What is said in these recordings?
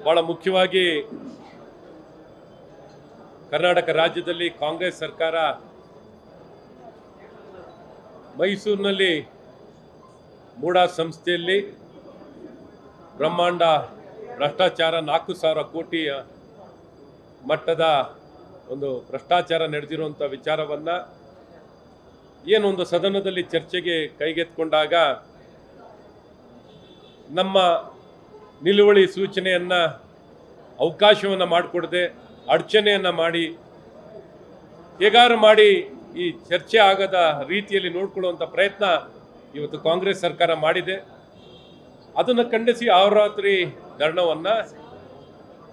ಭಾಳ ಮುಖ್ಯವಾಗಿ ಕರ್ನಾಟಕ ರಾಜ್ಯದಲ್ಲಿ ಕಾಂಗ್ರೆಸ್ ಸರ್ಕಾರ ಮೈಸೂರಿನಲ್ಲಿ ಮೂಡಾ ಸಂಸ್ಥೆಯಲ್ಲಿ ಬ್ರಹ್ಮಾಂಡ ಭ್ರಷ್ಟಾಚಾರ 4,000 ಕೋಟಿಯ ಮಟ್ಟದ ಒಂದು ಭ್ರಷ್ಟಾಚಾರ ನಡೆದಿರುವಂಥ ವಿಚಾರವನ್ನು ಏನೊಂದು ಸದನದಲ್ಲಿ ಚರ್ಚೆಗೆ ಕೈಗೆತ್ತಿಕೊಂಡಾಗ ನಮ್ಮ ನಿಲುವಳಿ ಸೂಚನೆಯನ್ನು ಅವಕಾಶವನ್ನು ಮಾಡಿಕೊಡದೆ ಅಡಚಣೆಯನ್ನು ಮಾಡಿ ಹೇಗಾರು ಮಾಡಿ ಈ ಚರ್ಚೆ ಆಗದ ರೀತಿಯಲ್ಲಿ ನೋಡಿಕೊಳ್ಳುವಂಥ ಪ್ರಯತ್ನ ಇವತ್ತು ಕಾಂಗ್ರೆಸ್ ಸರ್ಕಾರ ಮಾಡಿದೆ. ಅದನ್ನು ಖಂಡಿಸಿ ಅಹೋರಾತ್ರಿ ಧರಣವನ್ನು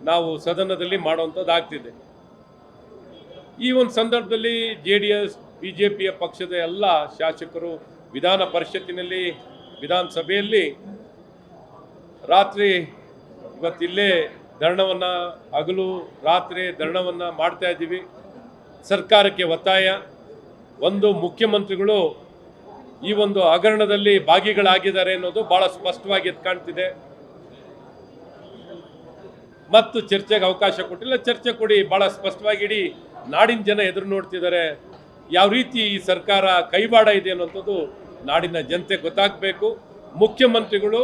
ನಾವು ಸದನದಲ್ಲಿ ಮಾಡುವಂಥದ್ದಾಗ್ತಿದೆ. ಈ ಒಂದು ಸಂದರ್ಭದಲ್ಲಿ JDS BJPಯ ಪಕ್ಷದ ಎಲ್ಲ ಶಾಸಕರು ವಿಧಾನ ಪರಿಷತ್ತಿನಲ್ಲಿ ವಿಧಾನಸಭೆಯಲ್ಲಿ ರಾತ್ರಿ ಇವತ್ತಿಲ್ಲೇ ಧರಣವನ್ನು ಹಗಲು ರಾತ್ರಿ ಧರಣವನ್ನು ಮಾಡ್ತಾ ಇದ್ದೀವಿ. ಸರ್ಕಾರಕ್ಕೆ ಒತ್ತಾಯ, ಒಂದು ಮುಖ್ಯಮಂತ್ರಿಗಳು ಈ ಒಂದು ಹಗರಣದಲ್ಲಿ ಭಾಗಿಗಳಾಗಿದ್ದಾರೆ ಅನ್ನೋದು ಭಾಳ ಸ್ಪಷ್ಟವಾಗಿ ಎದ್ದು ಕಾಣ್ತಿದೆ. ಮತ್ತು ಚರ್ಚೆಗೆ ಅವಕಾಶ ಕೊಟ್ಟಿಲ್ಲ. ಚರ್ಚೆ ಕೊಡಿ, ಭಾಳ ಸ್ಪಷ್ಟವಾಗಿ ಇಡೀ ನಾಡಿನ ಜನ ಎದುರು ನೋಡ್ತಿದ್ದಾರೆ. ಯಾವ ರೀತಿ ಈ ಸರ್ಕಾರ ಕೈವಾಡ ಇದೆ ಅನ್ನೋಂಥದ್ದು ನಾಡಿನ ಜನತೆ ಗೊತ್ತಾಗಬೇಕು. ಮುಖ್ಯಮಂತ್ರಿಗಳು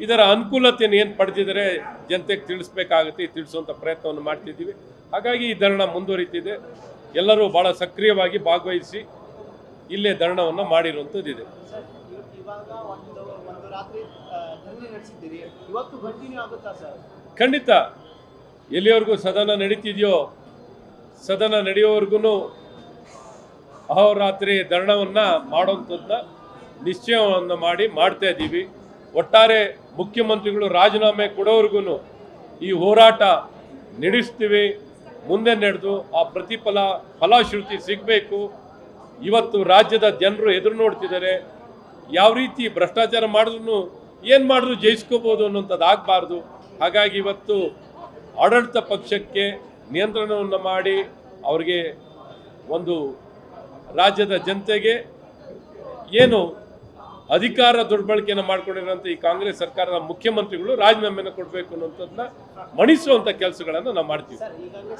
ಇದರ ಅನುಕೂಲತೆಯನ್ನು ಏನು ಪಡೆದಿದ್ದಾರೆ ಜನತೆಗೆ ತಿಳಿಸ್ಬೇಕಾಗುತ್ತೆ. ತಿಳಿಸುವಂಥ ಪ್ರಯತ್ನವನ್ನು ಮಾಡ್ತಿದ್ದೀವಿ. ಹಾಗಾಗಿ ಈ ಧರಣ ಮುಂದುವರಿತಿದೆ. ಎಲ್ಲರೂ ಭಾಳ ಸಕ್ರಿಯವಾಗಿ ಭಾಗವಹಿಸಿ ಇಲ್ಲೇ ಧರಣವನ್ನು ಮಾಡಿರುವಂಥದ್ದಿದೆ. ಖಂಡಿತ ಎಲ್ಲಿವರೆಗೂ ಸದನ ನಡೀತಿದೆಯೋ ಸದನ ನಡೆಯೋವರೆಗೂ ಅಹೋರಾತ್ರಿ ಧರಣವನ್ನು ಮಾಡೋಂಥದ್ದನ್ನ ನಿಶ್ಚಯವನ್ನು ಮಾಡ್ತಾ ಇದ್ದೀವಿ. ಒಟ್ಟಾರೆ ಮುಖ್ಯಮಂತ್ರಿಗಳು ರಾಜೀನಾಮೆ ಕೊಡೋವರೆಗೂ ಈ ಹೋರಾಟ ನಡೆಸ್ತೀವಿ. ಮುಂದೆ ನಡೆದು ಆ ಫಲಶ್ರುತಿ ಸಿಗಬೇಕು. ಇವತ್ತು ರಾಜ್ಯದ ಜನರು ಎದುರು ನೋಡ್ತಿದ್ದಾರೆ. ಯಾವ ರೀತಿ ಭ್ರಷ್ಟಾಚಾರ ಮಾಡಿದ್ರು ಏನು ಮಾಡಿದ್ರು ಜಯಿಸ್ಕೋಬೋದು ಅನ್ನೋಂಥದ್ದು ಆಗಬಾರ್ದು. ಹಾಗಾಗಿ ಇವತ್ತು ಆಡಳಿತ ಪಕ್ಷಕ್ಕೆ ನಿಯಂತ್ರಣವನ್ನು ಮಾಡಿ ಅವರಿಗೆ ಒಂದು ರಾಜ್ಯದ ಜನತೆಗೆ ಏನು ಅಧಿಕಾರ ದುರ್ಬಳಕೆಯನ್ನು ಮಾಡ್ಕೊಂಡಿರೋಂಥ ಈ ಕಾಂಗ್ರೆಸ್ ಸರ್ಕಾರದ ಮುಖ್ಯಮಂತ್ರಿಗಳು ರಾಜೀನಾಮೆಯನ್ನು ಕೊಡಬೇಕು ಅನ್ನೋಂಥದ್ದನ್ನ ಮಣಿಸುವಂಥ ಕೆಲಸಗಳನ್ನು ನಾವು ಮಾಡ್ತೀವಿ.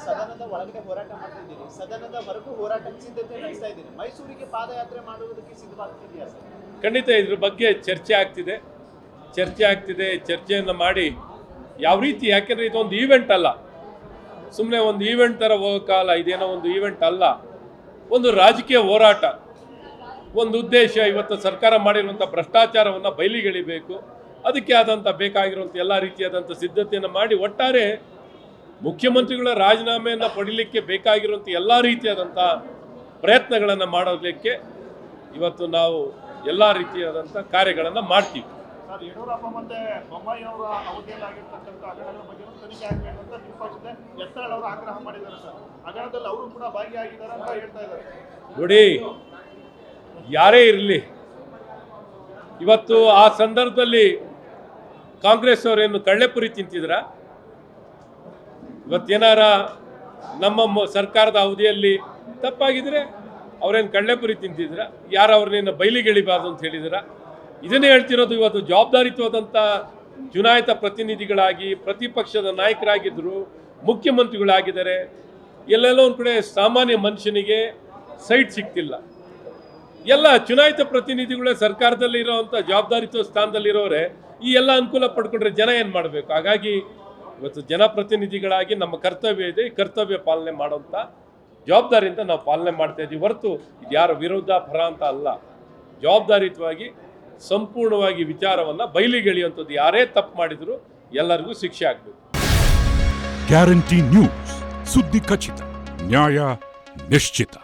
ಸದನದ ಒಳಗಡೆ ಹೋರಾಟ ಮಾಡ್ತಿದ್ದೀರಿ, ಸದನದ ಹೊರಗೂ ಹೋರಾಟಕ್ಕೆ ಸಿದ್ಧತೆ ನಡೆಸ್ತಾ ಇದ್ದೀರಿ. ಮೈಸೂರಿಗೆ ಪಾದಯಾತ್ರೆ ಮಾಡುವುದಕ್ಕೆ ಸಿದ್ಧವಾಗ್ತಿದೆಯಾ ಸರ್? ಖಂಡಿತ ಇದ್ರ ಬಗ್ಗೆ ಚರ್ಚೆ ಆಗ್ತಿದೆ. ಚರ್ಚೆಯನ್ನು ಮಾಡಿ ಯಾವ ರೀತಿ, ಯಾಕೆಂದರೆ ಇದೊಂದು ಈವೆಂಟ್ ಅಲ್ಲ, ಸುಮ್ಮನೆ ಒಂದು ಈವೆಂಟ್ ಥರ ಹೋಗೋಕ್ಕಾಗಲ್ಲ. ಇದೇನೋ ಒಂದು ಈವೆಂಟ್ ಅಲ್ಲ, ಒಂದು ರಾಜಕೀಯ ಹೋರಾಟ, ಒಂದು ಉದ್ದೇಶ. ಇವತ್ತು ಸರ್ಕಾರ ಮಾಡಿರುವಂಥ ಭ್ರಷ್ಟಾಚಾರವನ್ನು ಬಯಲಿಗೆಳಿಬೇಕು. ಅದಕ್ಕೆ ಆದಂಥ ಬೇಕಾಗಿರುವಂಥ ಎಲ್ಲ ರೀತಿಯಾದಂಥ ಸಿದ್ಧತೆಯನ್ನು ಮಾಡಿ ಒಟ್ಟಾರೆ ಮುಖ್ಯಮಂತ್ರಿಗಳ ರಾಜೀನಾಮೆಯನ್ನು ಪಡೀಲಿಕ್ಕೆ ಬೇಕಾಗಿರುವಂಥ ಎಲ್ಲ ರೀತಿಯಾದಂಥ ಪ್ರಯತ್ನಗಳನ್ನು ಮಾಡೋದಕ್ಕೆ ಇವತ್ತು ನಾವು ಎಲ್ಲ ರೀತಿಯಾದಂಥ ಕಾರ್ಯಗಳನ್ನು ಮಾಡ್ತೀವಿ. ಸರ್, ಯಡಿಯೂರಪ್ಪ ಮತ್ತೆ ಬೊಮ್ಮಾಯಿ ಅವರ ಅವಧಿಯಲ್ಲಿ ಆಗಿರ್ತಕ್ಕಂಥ ಹಗರಣಗಳ ಬಗ್ಗೆ ತನಿಖೆ ಆಗಬೇಕು ಅಂತ ನಿಮ್ಮ ಪಕ್ಷದ ಎತ್ತರಳ್ ಅವರು ಆಗ್ರಹ ಮಾಡಿದ್ದಾರೆ ಸರ್. ಹಗರಣದಲ್ಲಿ ಅವರು ಕೂಡ ಭಾಗಿಯಾಗಿದ್ದಾರೆ ಅಂತ ಹೇಳ್ತಾ ಇದ್ದಾರೆ. ನೋಡಿ, ಯಾರೇ ಇರಲಿ, ಇವತ್ತು ಆ ಸಂದರ್ಭದಲ್ಲಿ ಕಾಂಗ್ರೆಸ್ ಅವರೇನು ಕಳ್ಳೆಪುರಿ ತಿಂತಿದ್ರ? ಇವತ್ತೇನಾರ ನಮ್ಮ ಸರ್ಕಾರದ ಅವಧಿಯಲ್ಲಿ ತಪ್ಪಾಗಿದ್ರೆ ಅವ್ರೇನು ಕಳ್ಳೆಪುರಿ ತಿಂತಿದ್ರ? ಯಾರು ಅವ್ರನ್ನೇನು ಬಯಲಿಗೆಳಿಬಾರ್ದು ಅಂತ ಹೇಳಿದ್ರ? ಇದನ್ನೇ ಹೇಳ್ತಿರೋದು. ಇವತ್ತು ಜವಾಬ್ದಾರಿತ್ವದಂಥ ಚುನಾಯಿತ ಪ್ರತಿನಿಧಿಗಳಾಗಿ ಪ್ರತಿಪಕ್ಷದ ನಾಯಕರಾಗಿದ್ದರು, ಮುಖ್ಯಮಂತ್ರಿಗಳಾಗಿದ್ದಾರೆ. ಎಲ್ಲೆಲ್ಲೋ ಒಂದು ಕಡೆ ಸಾಮಾನ್ಯ ಮನುಷ್ಯನಿಗೆ ಸೈಟ್ ಸಿಗ್ತಿಲ್ಲ. ಎಲ್ಲ ಚುನಾಯಿತ ಪ್ರತಿನಿಧಿಗಳೇ ಸರ್ಕಾರದಲ್ಲಿ ಇರೋವಂಥ ಜವಾಬ್ದಾರಿತ್ವ ಸ್ಥಾನದಲ್ಲಿರೋರೆ ಈ ಎಲ್ಲ ಅನುಕೂಲ ಪಡ್ಕೊಂಡ್ರೆ ಜನ ಏನು ಮಾಡಬೇಕು? ಹಾಗಾಗಿ ಇವತ್ತು ಜನಪ್ರತಿನಿಧಿಗಳಾಗಿ ನಮ್ಮ ಕರ್ತವ್ಯ ಇದೆ. ಈ ಕರ್ತವ್ಯ ಪಾಲನೆ ಮಾಡೋಂಥ ಜವಾಬ್ದಾರಿಯಿಂದ ನಾವು ಪಾಲನೆ ಮಾಡ್ತಾ ಇದ್ದೀವಿ ಹೊರತು ಇದು ಯಾರ ವಿರೋಧ ಪರ ಅಂತ ಅಲ್ಲ. ಜವಾಬ್ದಾರಿತ್ವವಾಗಿ ಸಂಪೂರ್ಣವಾಗಿ ವಿಚಾರವನ್ನು ಬಯಲಿಗೆಳೆಯುವಂಥದ್ದು. ಯಾರೇ ತಪ್ಪು ಮಾಡಿದ್ರು ಎಲ್ಲರಿಗೂ ಶಿಕ್ಷೆ ಆಗಬೇಕು. ಗ್ಯಾರಂಟಿ ನ್ಯೂಸ್, ಸುದ್ದಿ ಖಚಿತ, ನ್ಯಾಯ ನಿಶ್ಚಿತ.